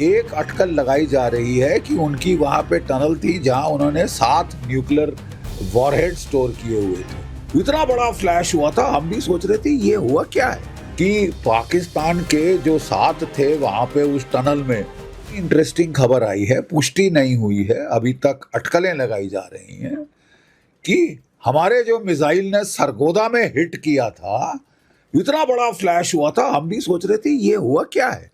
एक अटकल लगाई जा रही है कि उनकी वहां पे टनल थी जहां उन्होंने 7 न्यूक्लियर वॉरहेड स्टोर किए हुए थे। इतना बड़ा फ्लैश हुआ था, हम भी सोच रहे थे ये हुआ क्या है कि पाकिस्तान के जो 7 थे वहां पे उस टनल में। इंटरेस्टिंग खबर आई है, पुष्टि नहीं हुई है अभी तक, अटकलें लगाई जा रही हैं कि हमारे जो मिसाइल ने सरगोदा में हिट किया था, इतना बड़ा फ्लैश हुआ था, हम भी सोच रहे थे ये हुआ क्या है।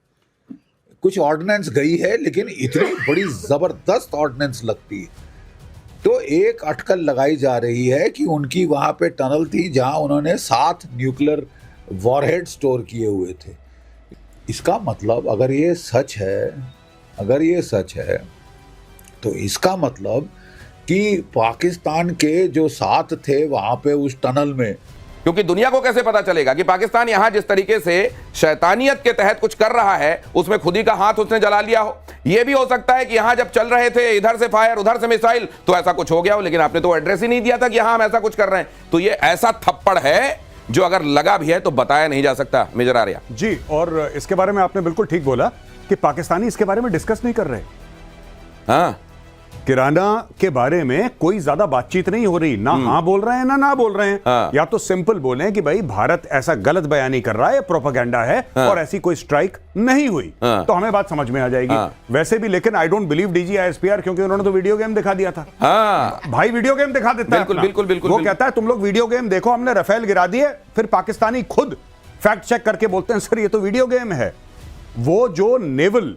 कुछ ऑर्डिनेंस गई है लेकिन इतनी बड़ी जबरदस्त ऑर्डिनेंस लगती है। तो एक अटकल लगाई जा रही है कि उनकी वहां पे टनल थी जहां उन्होंने 7 न्यूक्लियर वॉरहेड स्टोर किए हुए थे। इसका मतलब अगर ये सच है तो इसका मतलब कि पाकिस्तान के जो 7 थे वहां पे उस टनल में, क्योंकि दुनिया को कैसे पता चलेगा कि पाकिस्तान यहां जिस तरीके से शैतानियत के तहत कुछ कर रहा है उसमें खुद ही का हाथ उसने जला लिया हो। यह भी हो सकता है कि यहां जब चल रहे थे इधर से फायर उधर से मिसाइल तो ऐसा कुछ हो गया हो, लेकिन आपने तो एड्रेस ही नहीं दिया था कि यहां हम ऐसा कुछ कर रहे हैं। तो यह ऐसा थप्पड़ है जो अगर लगा भी है तो बताया नहीं जा सकता। मेजर आर्या जी, और इसके बारे में आपने बिल्कुल ठीक बोला कि पाकिस्तानी इसके बारे में डिस्कस नहीं कर रहे। हाँ, किराना के बारे में कोई ज्यादा बातचीत नहीं हो रही, ना हाँ बोल रहे हैं ना बोल रहे हैं। हाँ। या तो सिंपल बोलें कि भाई भारत ऐसा गलत बयानी कर रहा है, प्रोपेगेंडा है। हाँ। और ऐसी कोई स्ट्राइक नहीं हुई। हाँ। तो हमें बात समझ में आ जाएगी। हाँ। वैसे भी लेकिन I don't believe DG ISPR, क्योंकि उन्होंने तो वीडियो गेम दिखा दिया था। हाँ। भाई वीडियो गेम दिखा देता है। बिल्कुल वो कहता है तुम लोग वीडियो गेम देखो, हमने राफेल गिरा दिए। फिर पाकिस्तानी खुद फैक्ट चेक करके बोलते हैं सर ये तो वीडियो गेम है। वो जो नेवल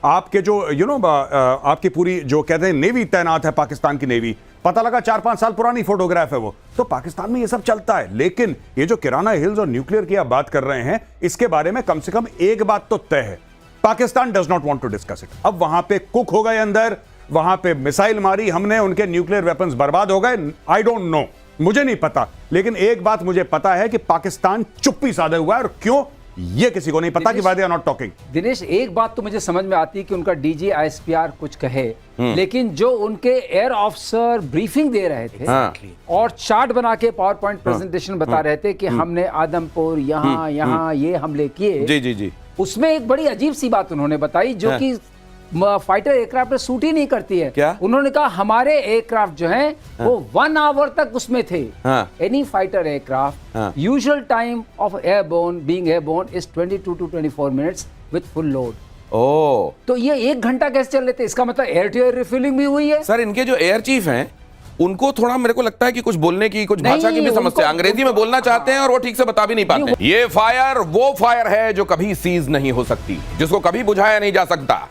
आपके जो आपकी पूरी जो कहते हैं नेवी तैनात है, पाकिस्तान की नेवी, पता लगा 4-5 साल पुरानी फोटोग्राफ है वो। तो पाकिस्तान में ये सब चलता है। लेकिन ये जो किराना हिल्स और न्यूक्लियर की आप बात कर रहे हैं, इसके बारे में कम से कम एक बात तो तय है, Pakistan does not want to discuss it. अब वहां पे कुक हो गए अंदर, वहां पे मिसाइल मारी हमने, उनके न्यूक्लियर वेपन्स बर्बाद हो गए। आई डोंट नो, मुझे नहीं पता, लेकिन एक बात मुझे पता है कि पाकिस्तान चुप्पी साधे हुआ है। और क्यों ये किसी को नहीं पता कि they are not talking. Dinesh, एक बात तो मुझे समझ में आती है कि उनका डीजी आईएसपीआर कुछ कहे, लेकिन जो उनके एयर ऑफिसर ब्रीफिंग दे रहे थे और चार्ट बना के पावर पॉइंट प्रेजेंटेशन बता रहे थे कि हमने आदमपुर यहाँ ये हमले किए, जी, उसमें एक बड़ी अजीब सी बात उन्होंने बताई जो कि फाइटर एयरक्राफ्ट में सूट ही नहीं करती है। क्या? उन्होंने कहा हमारे एयरक्राफ्ट जो हैं वो 1 आवर तक उसमें थे। Any fighter aircraft usual time of being airborne is 22 to 24 minutes with full load. तो ये 1 घंटा कैसे चल रहे थे? इसका मतलब एयर टू एयर रिफ्यूलिंग भी हुई है। सर, इनके जो एयर चीफ हैं उनको थोड़ा मेरे को लगता है कि कुछ बोलने की, कुछ भाषा की भी समस्या, अंग्रेजी में बोलना चाहते हैं और वो ठीक से बता भी नहीं पाते। ये फायर वो फायर है जो कभी सीज नहीं हो सकती, जिसको कभी बुझाया नहीं जा सकता।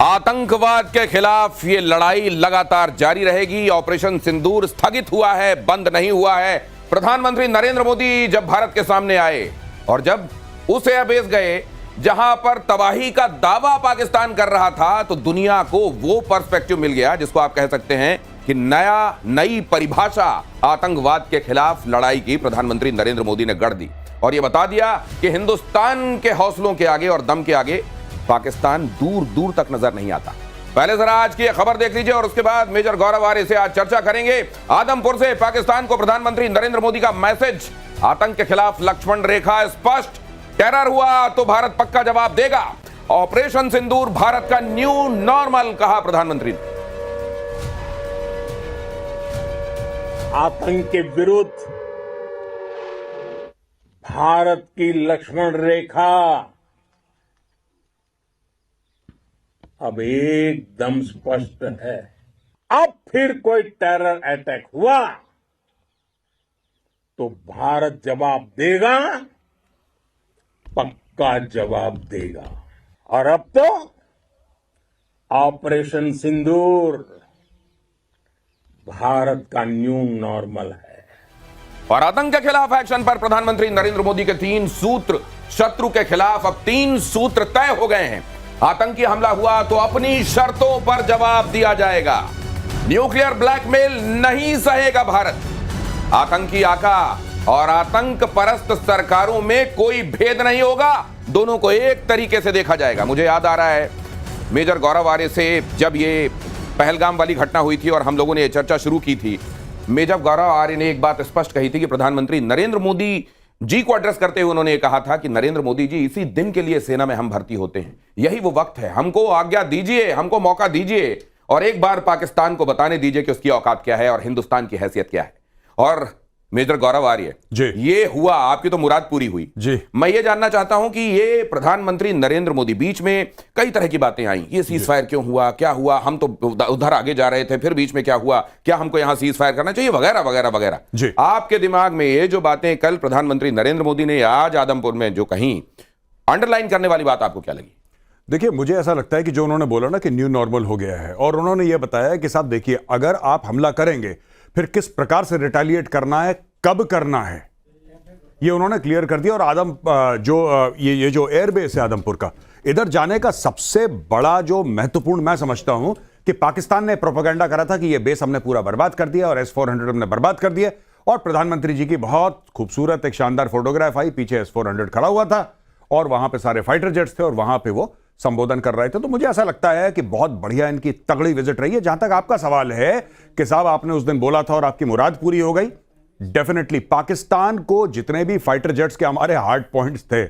आतंकवाद के खिलाफ ये लड़ाई लगातार जारी रहेगी। ऑपरेशन सिंदूर स्थगित हुआ है, बंद नहीं हुआ है। प्रधानमंत्री नरेंद्र मोदी जब भारत के सामने आए और जब उस एयरबेस गए जहां पर तबाही का दावा पाकिस्तान कर रहा था, तो दुनिया को वो पर्सपेक्टिव मिल गया जिसको आप कह सकते हैं कि नई परिभाषा आतंकवाद के खिलाफ लड़ाई की प्रधानमंत्री नरेंद्र मोदी ने गढ़ दी और यह बता दिया कि हिंदुस्तान के हौसलों के आगे और दम के आगे पाकिस्तान दूर दूर तक नजर नहीं आता। पहले जरा आज की खबर देख लीजिए और उसके बाद मेजर गौरव आर्य से आज चर्चा करेंगे। आदमपुर से पाकिस्तान को प्रधानमंत्री नरेंद्र मोदी का मैसेज, आतंक के खिलाफ लक्ष्मण रेखा स्पष्ट, टेरर हुआ तो भारत पक्का जवाब देगा। ऑपरेशन सिंदूर भारत का न्यू नॉर्मल, कहा प्रधानमंत्री ने। आतंक के विरुद्ध भारत की लक्ष्मण रेखा अब एकदम स्पष्ट है। अब फिर कोई टेरर अटैक हुआ तो भारत जवाब देगा, पक्का जवाब देगा। और अब तो ऑपरेशन सिंदूर भारत का न्यू नॉर्मल है। और आतंक के खिलाफ एक्शन पर प्रधानमंत्री नरेंद्र मोदी के 3 सूत्र, शत्रु के खिलाफ अब 3 सूत्र तय हो गए हैं। आतंकी हमला हुआ तो अपनी शर्तों पर जवाब दिया जाएगा। न्यूक्लियर ब्लैकमेल नहीं सहेगा भारत। आतंकी आका और आतंक परस्त सरकारों में कोई भेद नहीं होगा, दोनों को एक तरीके से देखा जाएगा। मुझे याद आ रहा है मेजर गौरव आर्य से जब ये पहलगाम वाली घटना हुई थी और हम लोगों ने ये चर्चा शुरू की थी, मेजर गौरव आर्य ने एक बात स्पष्ट कही थी कि प्रधानमंत्री नरेंद्र मोदी जी को एड्रेस करते हुए उन्होंने कहा था कि नरेंद्र मोदी जी, इसी दिन के लिए सेना में हम भर्ती होते हैं, यही वो वक्त है, हमको आज्ञा दीजिए, हमको मौका दीजिए और एक बार पाकिस्तान को बताने दीजिए कि उसकी औकात क्या है और हिंदुस्तान की हैसियत क्या है। और मेजर गौरव आर्य जी, ये हुआ, आपकी तो मुराद पूरी हुई जी। मैं ये जानना चाहता हूं कि ये प्रधानमंत्री नरेंद्र मोदी, बीच में कई तरह की बातें आई, ये सीज फायर क्यों हुआ, क्या हुआ, हम तो उधर आगे जा रहे थे, फिर बीच में क्या हुआ, क्या हमको यहां सीज फायर करना चाहिए, वगैरह वगैरह वगैरह। आपके दिमाग में ये जो बातें कल प्रधानमंत्री नरेंद्र मोदी ने आज आदमपुर में जो कहीं, अंडरलाइन करने वाली बात आपको क्या लगी? देखिए, मुझे ऐसा लगता है कि जो उन्होंने बोला ना कि न्यू नॉर्मल हो गया है, और उन्होंने ये बताया कि साहब देखिए, अगर आप हमला करेंगे फिर किस प्रकार से रिटेलिएट करना है, कब करना है, ये उन्होंने क्लियर कर दिया। और ये जो एयरबेस है आदमपुर का, इधर जाने का सबसे बड़ा जो महत्वपूर्ण मैं समझता हूं कि पाकिस्तान ने प्रोपेगेंडा करा था कि ये बेस हमने पूरा बर्बाद कर दिया और S-400 हमने बर्बाद कर दिया। और प्रधानमंत्री जी की बहुत खूबसूरत एक शानदार फोटोग्राफ आई, पीछे S-400 खड़ा हुआ था और वहां पे सारे फाइटर जेट्स थे और वहां पे वो संबोधन कर रहे थे। तो मुझे ऐसा लगता है कि बहुत बढ़िया इनकी तगड़ी विजिट रही है। जहां तक आपका सवाल है कि साहब आपने उस दिन बोला था और आपकी मुराद पूरी हो गई, डेफिनेटली पाकिस्तान को जितने भी फाइटर जेट्स के हमारे हार्ड पॉइंट्स थे,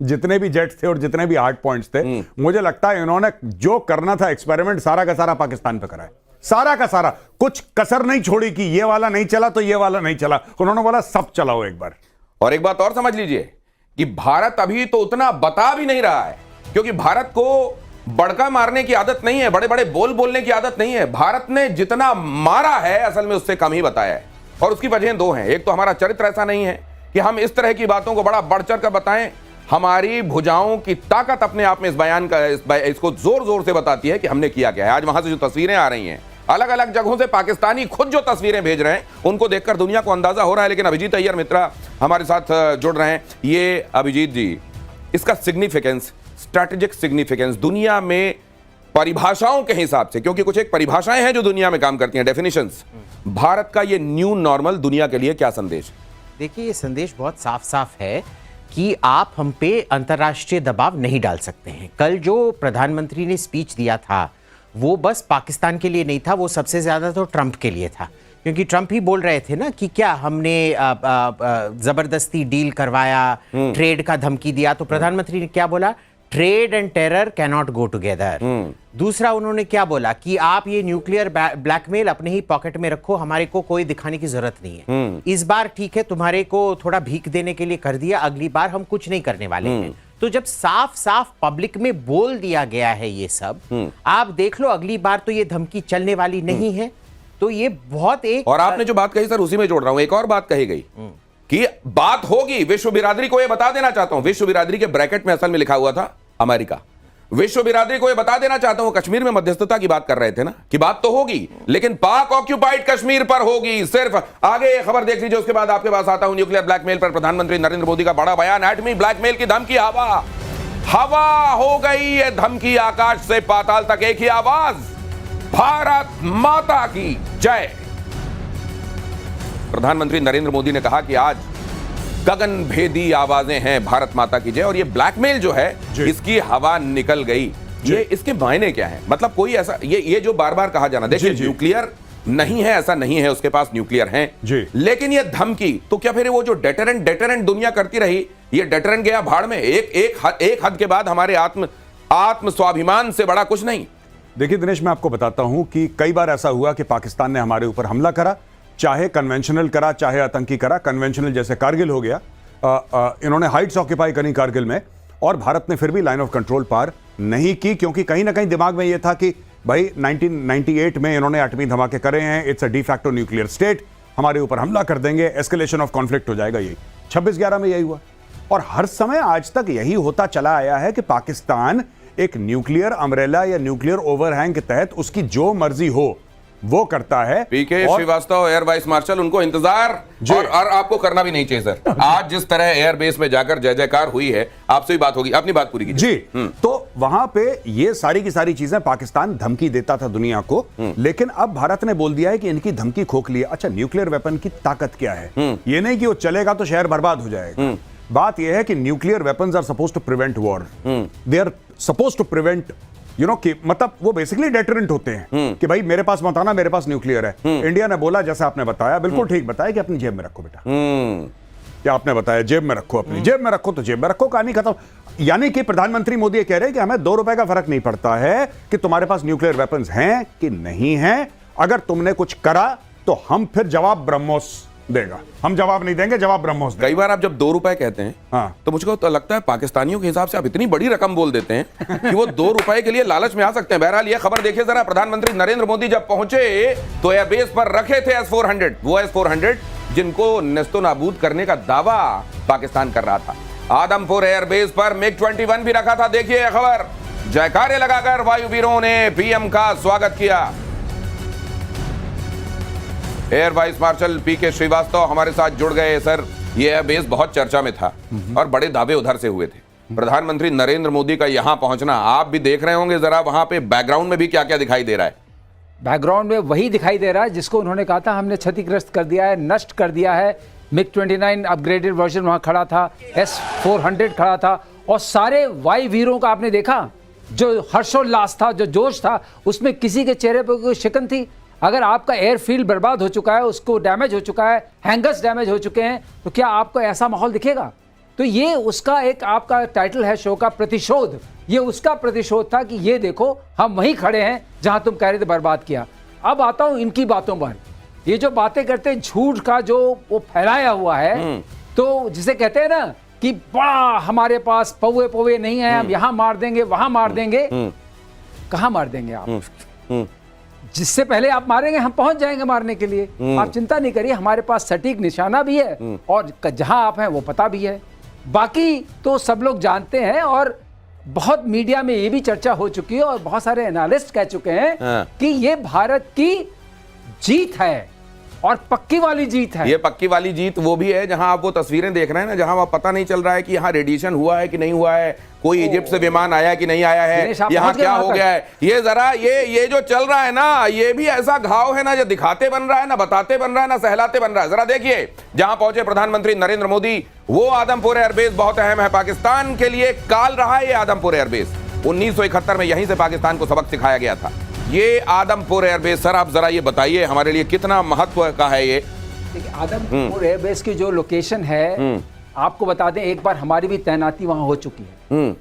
जितने भी जेट्स थे और जितने भी हार्ड पॉइंट्स थे, मुझे लगता है इन्होंने जो करना था एक्सपेरिमेंट सारा का सारा पाकिस्तान पे करा है, सारा का सारा, कुछ कसर नहीं छोड़ी कि ये वाला नहीं चला तो ये वाला नहीं चला, उन्होंने बोला सब चलाओ एक बार। और एक बात और समझ लीजिए कि भारत अभी तो उतना बता भी नहीं रहा है, क्योंकि भारत को बड़का मारने की आदत नहीं है, बड़े बड़े बोल बोलने की आदत नहीं है। भारत ने जितना मारा है असल में उससे कम ही बताया है, और उसकी वजह दो हैं। एक तो हमारा चरित्र ऐसा नहीं है कि हम इस तरह की बातों को बड़ा बढ़ चढ़ कर बताएं। हमारी भुजाओं की ताकत अपने आप में इस बयान का इसको जोर जोर से बताती है कि हमने किया क्या है। आज वहां से जो तस्वीरें आ रही हैं, अलग अलग जगहों से पाकिस्तानी खुद जो तस्वीरें भेज रहे हैं, उनको देखकर दुनिया को अंदाजा हो रहा है। लेकिन अभिजीत अय्यर मित्रा हमारे साथ जुड़ रहे हैं। ये अभिजीत जी, इसका सिग्निफिकेंस, स्ट्रैटेजिक सिग्निफिकेंस दुनिया में परिभाषाओं के हिसाब से, क्योंकि कुछ एक परिभाषाएं हैं जो दुनिया में काम करती हैं, डेफिनेशंस, भारत का ये न्यू नॉर्मल दुनिया के लिए क्या संदेश? देखिए, ये संदेश बहुत साफ साफ है कि आप हम पे अंतर्राष्ट्रीय दबाव नहीं डाल सकते हैं। कल जो प्रधानमंत्री ने स्पीच दिया था वो बस पाकिस्तान के लिए नहीं था, वो सबसे ज्यादा तो ट्रंप के लिए था, क्योंकि ट्रंप ही बोल रहे थे ना कि क्या हमने जबरदस्ती डील करवाया, ट्रेड का धमकी दिया। तो प्रधानमंत्री ने क्या बोला? Trade and terror can not go together. दूसरा उन्होंने क्या बोला कि आप ये न्यूक्लियर ब्लैकमेल अपने ही पॉकेट में रखो, हमारे को कोई दिखाने की जरूरत नहीं है। इस बार ठीक है, तुम्हारे को थोड़ा भीख देने के लिए कर दिया, अगली बार हम कुछ नहीं करने वाले हैं। तो जब साफ साफ पब्लिक में बोल दिया गया है ये सब, आप देख लो अगली बार तो ये धमकी चलने वाली नहीं है। तो ये बहुत एक, और आपने जो बात कही सर उसी में जोड़ रहा हूं, एक और बात कही गई कि बात होगी, विश्व बिरादरी को ये बता देना चाहता हूं, विश्व बिरादरी के ब्रैकेट में असल में लिखा हुआ था अमेरिका। विश्व बिरादरी को ये बता देना चाहता हूं, कश्मीर में मध्यस्थता की बात कर रहे थे ना, कि बात तो होगी लेकिन पाक ऑक्यूपाइड कश्मीर पर होगी सिर्फ। आगे ये खबर देख लीजिए, उसके बाद आपके पास आता हूं। न्यूक्लियर ब्लैकमेल पर प्रधानमंत्री नरेंद्र मोदी का बड़ा बयान, एटमी ब्लैकमेल की धमकी हवा हो गई है, धमकी आकाश से पाताल तक, एक ही आवाज, भारत माता की जय। प्रधानमंत्री नरेंद्र मोदी ने कहा कि आज गगन भेदी आवाजें हैं, भारत माता की जय। और ये ब्लैकमेल जो है इसकी हवा निकल गई। ये इसके मायने क्या है? मतलब कोई ऐसा ये जो बार बार कहा जाना, देखिए न्यूक्लियर नहीं है ऐसा नहीं है, उसके पास न्यूक्लियर है, लेकिन ये धमकी तो क्या फिर वो जो डेटरेंट दुनिया करती रही, ये डेटरेंट गया भाड़ में। एक हद के बाद हमारे आत्म स्वाभिमान से बड़ा कुछ नहीं। देखिए दिनेश, मैं आपको बताता हूं कि कई बार ऐसा हुआ कि पाकिस्तान ने हमारे ऊपर हमला करा, चाहे कन्वेंशनल करा चाहे आतंकी करा। कन्वेंशनल जैसे कारगिल हो गया, इन्होंने हाइट्स ऑक्यूपाई करी कारगिल में, और भारत ने फिर भी लाइन ऑफ कंट्रोल पार नहीं की, क्योंकि कहीं ना कहीं दिमाग में यह था कि भाई 1998 में इन्होंने एटमी धमाके करे हैं, it's a de facto nuclear state, हमारे ऊपर हमला कर देंगे, एस्केलेशन ऑफ कॉन्फ्लिक्ट हो जाएगा। यही 26/11 में यही हुआ, और हर समय आज तक यही होता चला आया है कि पाकिस्तान एक न्यूक्लियर अम्ब्रेला या न्यूक्लियर ओवरहैंग के तहत उसकी जो मर्जी हो वो करता है। पीके श्रीवास्तव एयर वाइस मार्शल, उनको इंतजार और आपको करना भी नहीं चाहिए सर। आज जिस तरह एयर बेस में जाकर जय जयकार हुई है, आपसे भी बात होगी, अपनी बात पूरी कीजिए जी। तो वहां पे ये सारी की सारी चीजें पाकिस्तान धमकी देता था दुनिया को, लेकिन अब भारत ने बोल दिया है कि इनकी धमकी खोखली है। अच्छा, न्यूक्लियर वेपन की ताकत क्या है? ये नहीं कि वो चलेगा तो शहर बर्बाद हो जाएगा। बात यह है कि nuclear weapons are supposed to prevent war, they are supposed to prevent, you know, कि मतलब वो बेसिकली डेटरेंट होते हैं कि भाई मेरे पास मत आना, मेरे पास न्यूक्लियर है। इंडिया ने बोला, जैसा आपने बताया, बिल्कुल ठीक बताया, कि अपनी जेब में रखो बेटा। कि आपने बताया जेब में रखो, अपनी जेब में रखो तो जेब में रखो, कहानी खत्म। यानी कि प्रधानमंत्री मोदी ये कह रहे हैं कि हमें 2 रुपए का फर्क नहीं पड़ता है कि तुम्हारे पास न्यूक्लियर वेपन्स हैं कि नहीं हैं, अगर तुमने कुछ करा तो हम फिर जवाब ब्रह्मोस देगा, हम जवाब नहीं देंगे, जवाब ब्रह्मोस देगा। कई बार आप जब 2 रुपए कहते हैं हाँ। तो मुझको तो लगता है पाकिस्तानियों के हिसाब से आप इतनी बड़ी रकम बोल देते हैं कि वो 2 रुपए के लिए लालच में आ सकते हैं। बहरहाल ये खबर देखिए जरा, प्रधानमंत्री नरेंद्र मोदी जब पहुंचे तो एयरबेस पर रखे थे S-400, वो S-400 जिनको नेस्तो नाबूद करने का दावा पाकिस्तान कर रहा था। आदमपुर एयरबेस पर MiG-21 भी रखा था। देखिए यह खबर, जयकारे लगाकर वायुवीरों ने पीएम का स्वागत किया। Air vice marshal PK Srivastava हमारे साथ जुड़ गए। सर, ये एयरबेस बहुत चर्चा में था और बड़े दावे उधर से हुए थे। प्रधानमंत्री नरेंद्र मोदी का यहां पहुंचना आप भी देख रहे होंगे, जरा वहां पे बैकग्राउंड में भी क्या क्या दिखाई दे रहा है? बैकग्राउंड में वही दिखाई दे रहा है जिसको उन्होंने कहा था हमने क्षतिग्रस्त कर दिया है, नष्ट कर दिया है। MiG-29 अपग्रेडेड वर्जन वहां खड़ा था, S-400 खड़ा था, और सारे वायु वीरों का आपने देखा जो हर्षोल्लास था, जो जोश था, उसमें किसी के चेहरे पर कोई शिकन थी? अगर आपका एयरफील्ड बर्बाद हो चुका है, उसको डैमेज हो चुका है, हैंगर्स डैमेज हो चुके हैं, तो क्या आपको ऐसा माहौल दिखेगा? तो ये उसका एक आपका टाइटल है शो का, प्रतिशोध। ये उसका प्रतिशोध था कि ये देखो हम वहीं खड़े हैं जहां तुम कह रहे थे बर्बाद किया। अब आता हूं इनकी बातों पर। ये जो बातें करते हैं झूठ का जो वो फैलाया हुआ है, तो जिसे कहते हैं ना कि बड़ा हमारे पास पौवे पौवे नहीं है, हम यहां मार देंगे वहां मार देंगे। कहां मार देंगे आप? जिससे पहले आप मारेंगे हम पहुंच जाएंगे मारने के लिए। आप चिंता नहीं करिए, हमारे पास सटीक निशाना भी है और जहां आप हैं वो पता भी है। बाकी तो सब लोग जानते हैं और बहुत मीडिया में ये भी चर्चा हो चुकी है और बहुत सारे एनालिस्ट कह चुके हैं कि ये भारत की जीत है और पक्की वाली जीत है। ये पक्की वाली जीत वो भी है जहां आप वो तस्वीरें देख रहे हैं ना, जहां वह पता नहीं चल रहा है कि यहाँ रेडिएशन हुआ है कि नहीं हुआ है, कोई इजिप्ट से विमान आया है कि नहीं आया है, यहाँ क्या हो गया है। ये जरा ये जो चल रहा है ना, ये भी ऐसा घाव है ना जो दिखाते बन रहा है, ना बताते बन रहा है, ना सहलाते बन रहा है। जरा देखिए, जहां पहुंचे प्रधानमंत्री नरेंद्र मोदी, वो आदमपुर एयरबेस बहुत अहम है पाकिस्तान के लिए। काल रहा है ये आदमपुर एयरबेस, 1971 में यहीं से पाकिस्तान को सबक सिखाया गया था। ये आदमपुर एयरबेस, सर आप जरा ये बताइए हमारे लिए कितना महत्व का है ये? आदमपुर एयरबेस की जो लोकेशन है, आपको बता दें एक बार हमारी भी तैनाती वहां हो चुकी है।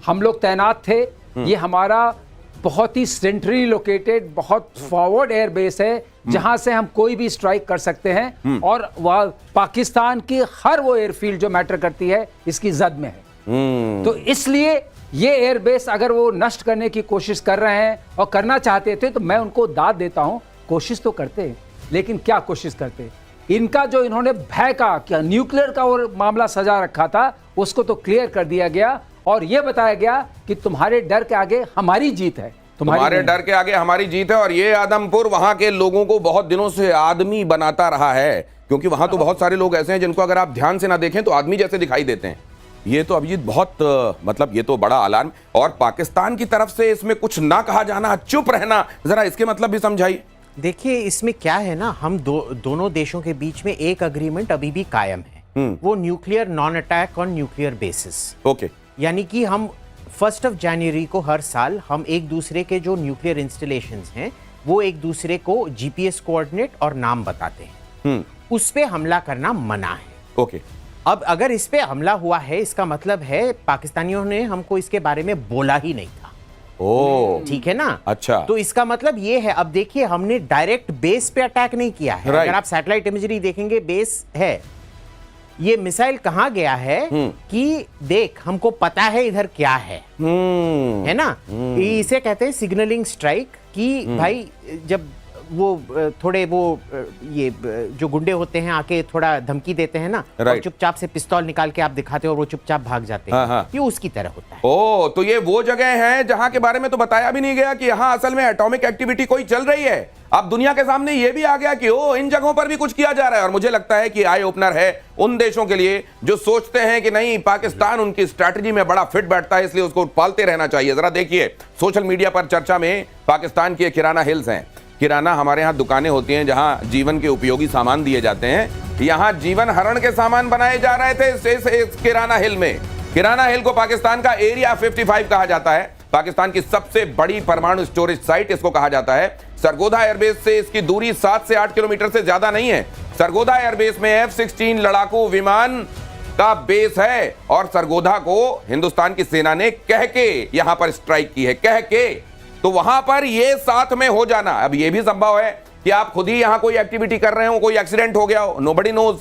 हम लोग तैनात थे। ये हमारा बहुत ही सेंट्रली लोकेटेड, बहुत फॉरवर्ड एयरबेस है जहां से हम कोई भी स्ट्राइक कर सकते हैं और वह पाकिस्तान की हर वो एयरफील्ड जो मैटर करती है इसकी जद में है। तो इसलिए ये एयरबेस अगर वो नष्ट करने की कोशिश कर रहे हैं और करना चाहते थे तो मैं उनको दाद देता हूं, कोशिश तो करते, लेकिन क्या कोशिश करते? इनका जो इन्होंने भय का क्या न्यूक्लियर का और मामला सजा रखा था उसको तो क्लियर कर दिया गया और यह बताया गया कि तुम्हारे डर के आगे हमारी जीत है, तुम्हारे डर के आगे हमारी जीत है। और ये आदमपुर वहां के लोगों को बहुत दिनों से आदमी बनाता रहा है, क्योंकि वहां तो बहुत सारे लोग ऐसे हैं जिनको अगर आप ध्यान से ना देखें तो आदमी जैसे दिखाई देते हैं। ये तो अभिजीत बहुत मतलब ये तो बड़ा अलार्म। और पाकिस्तान की तरफ से इसमें कुछ ना कहा जाना, चुप रहना, जरा इसके मतलब भी समझाइए। देखिए इसमें क्या है ना, हम दोनों देशों के बीच में एक अग्रीमेंट अभी भी कायम है, वो nuclear non attack on nuclear basis. Okay, यानी कि हम 1 जनवरी को हर साल हम एक दूसरे के जो न्यूक्लियर इंस्टॉलेशंस हैं वो एक दूसरे को GPS कोऑर्डिनेट और नाम बताते हैं, उस पे हमला करना मना है। ओके, अब अगर इस पे हमला हुआ है इसका मतलब है पाकिस्तानियों ने हमको इसके बारे में बोला ही नहीं था। ओ, ठीक है ना? अच्छा, तो इसका मतलब ये है, अब देखिए हमने डायरेक्ट बेस पे अटैक नहीं किया है। अगर आप सैटेलाइट इमेजरी देखेंगे बेस है, ये मिसाइल कहां गया है कि देख हमको पता है इधर क्या है ना? इसे कहते हैं सिग्नलिंग स्ट्राइक कि भाई जब वो थोड़े वो ये जो गुंडे होते हैं आके थोड़ा धमकी देते हैं ना, और चुपचाप से पिस्तौल निकाल के आप दिखाते हो और वो चुपचाप भाग जाते हैं, ये उसकी तरह होता है। ओ, तो ये वो जगह है जहां के बारे में तो बताया भी नहीं गया कि यहां असल में एटॉमिक एक्टिविटी कोई चल रही है। अब दुनिया के सामने ये भी आ गया कि ओ इन जगहों पर भी कुछ किया जा रहा है। और मुझे लगता है कि आई ओपनर है उन देशों के लिए जो सोचते हैं कि नहीं पाकिस्तान उनकी स्ट्रैटेजी में बड़ा फिट बैठता है, इसलिए उसको पालते रहना चाहिए। जरा देखिए, सोशल मीडिया पर चर्चा में पाकिस्तान की किराना हिल्स हैं। किराना हमारे यहाँ दुकानें होती हैं जहां जीवन के उपयोगी सामान दिए जाते हैं, यहाँ जीवन हरण के सामान बनाए जा रहे थे इस किराना हिल में। किराना हिल को पाकिस्तान का एरिया 55 कहा जाता है। पाकिस्तान की सबसे बड़ी परमाणु स्टोरेज साइट इसको कहा जाता है। सरगोधा एयरबेस से इसकी दूरी 7 से 8 किलोमीटर से ज्यादा नहीं है। सरगोधा एयरबेस में F-16 लड़ाकू विमान का बेस है और सरगोधा को हिंदुस्तान की सेना ने कह के यहां पर स्ट्राइक की है, कह के। तो वहां पर ये साथ में हो जाना, अब ये भी संभव है कि आप खुद ही यहां कोई एक्टिविटी कर रहे हो, कोई एक्सीडेंट हो गया हो, नोबडी नोज।